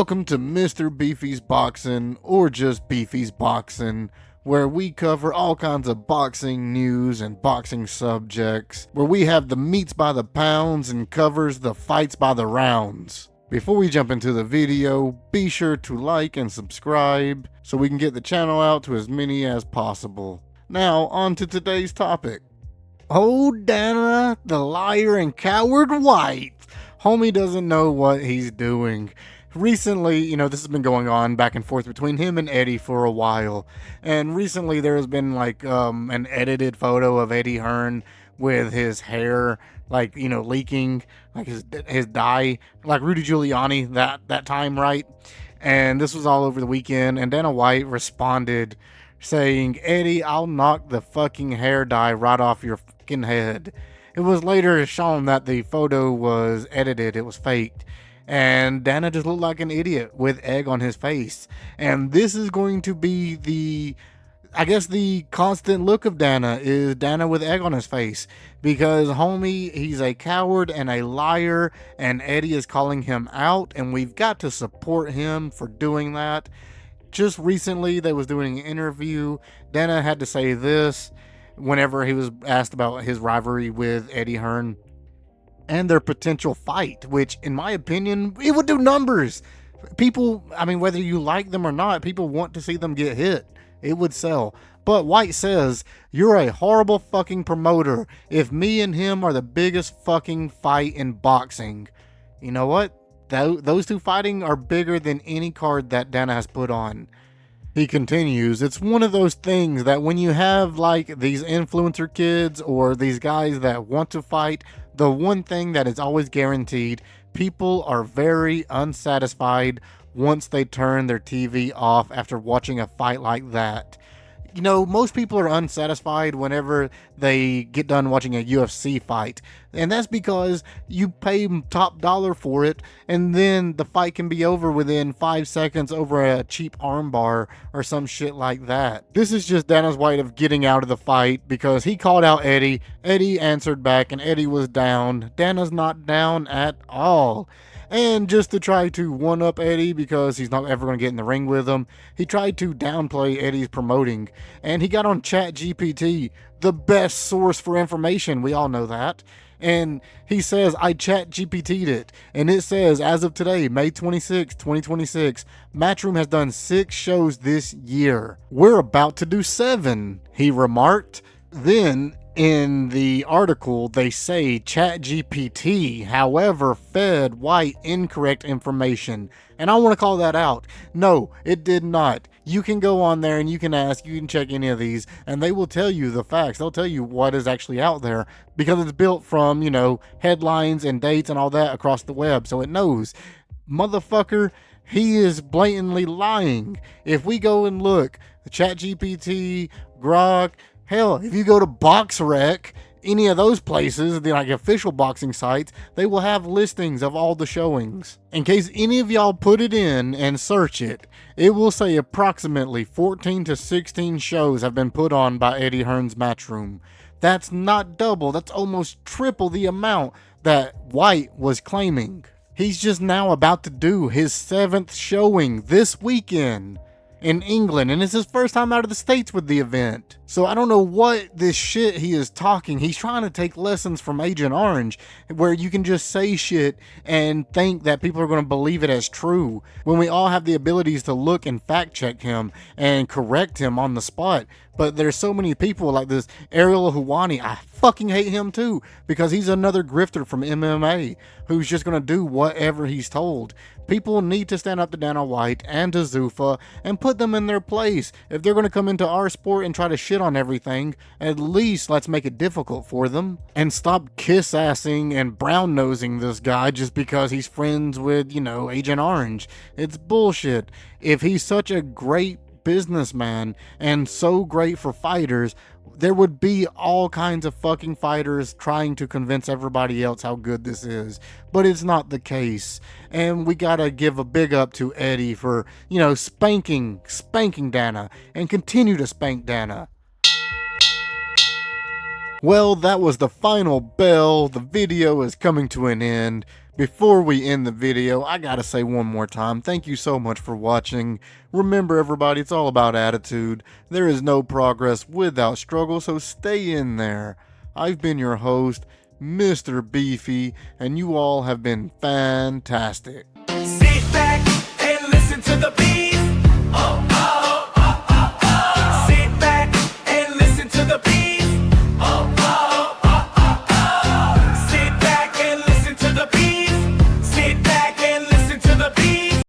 Welcome to Mr. Beefy's Boxing, or just Beefy's Boxing, where we cover all kinds of boxing news and boxing subjects, where we have the meats by the pounds and covers the fights by the rounds. Before we jump into the video, be sure to like and subscribe so we can get the channel out to as many as possible. Now, on to today's topic. Oh, Dana, the liar and coward White. Homie doesn't know what he's doing. Recently, this has been going on back and forth between him and Eddie for a while. And recently there has been an edited photo of Eddie Hearn with his hair leaking, like his dye, like Rudy Giuliani that time, right? And this was all over the weekend, and Dana White responded saying, "Eddie, I'll knock the fucking hair dye right off your fucking head." It was later shown that the photo was edited, it was faked. And Dana just looked like an idiot with egg on his face. And this is going to be the constant look of Dana, is Dana with egg on his face. Because homie, he's a coward and a liar, and Eddie is calling him out, and we've got to support him for doing that. Just recently, they was doing an interview. Dana had to say this whenever he was asked about his rivalry with Eddie Hearn and their potential fight, which in my opinion, it would do numbers. People, whether you like them or not, people want to see them get hit. It would sell. But White says, "You're a horrible fucking promoter if me and him are the biggest fucking fight in boxing." You know what? Those two fighting are bigger than any card that Dana has put on. He continues, "It's one of those things that when you have these influencer kids or these guys that want to fight, the one thing that is always guaranteed, people are very unsatisfied once they turn their TV off after watching a fight like that." Most people are unsatisfied whenever they get done watching a UFC fight. And that's because you pay top dollar for it, and then the fight can be over within 5 seconds over a cheap armbar or some shit like that. This is just Dana White of getting out of the fight because he called out Eddie. Eddie answered back, and Eddie was down. Dana's not down at all. And just to try to one-up Eddie, because he's not ever going to get in the ring with him, he tried to downplay Eddie's promoting. And he got on ChatGPT, the best source for information. We all know that. And he says, "I ChatGPT'd it." And it says, as of today, May 26, 2026, Matchroom has done 6 shows this year. "We're about to do 7, he remarked. Then, in the article, they say ChatGPT, however, fed White incorrect information. And I want to call that out. No, it did not. You can go on there and you can ask, you can check any of these, and they will tell you the facts. They'll tell you what is actually out there because it's built from, headlines and dates and all that across the web. So it knows. Motherfucker, he is blatantly lying. If we go and look, ChatGPT, Grok, hell, if you go to BoxRec, any of those places, the official boxing sites, they will have listings of all the showings. In case any of y'all put it in and search it, it will say approximately 14 to 16 shows have been put on by Eddie Hearn's Matchroom. That's not double, that's almost triple the amount that White was claiming. He's just now about to do his 7th showing this weekend in England, and it's his first time out of the States with the event. So I don't know what this shit he is talking. He's trying to take lessons from Agent Orange, where you can just say shit and think that people are going to believe it as true, when we all have the abilities to look and fact check him and correct him on the spot. But there's so many people like this Ariel Helwani. I fucking hate him too, because he's another grifter from MMA who's just going to do whatever he's told. People need to stand up to Dana White and to Zuffa and put them in their place. If they're going to come into our sport and try to shit on everything, at least let's make it difficult for them. And stop kiss-assing and brown-nosing this guy just because he's friends with, Agent Orange. It's bullshit. If he's such a great businessman and so great for fighters, there would be all kinds of fucking fighters trying to convince everybody else how good this is. But it's not the case. And we gotta give a big up to Eddie for, spanking Dana, and continue to spank Dana. Well, that was the final bell. The video is coming to an end. Before we end the video, I gotta say one more time, thank you so much for watching. Remember everybody, it's all about attitude. There is no progress without struggle, so stay in there. I've been your host, Mr. Beefy, and you all have been fantastic. Sit back and listen to the beef.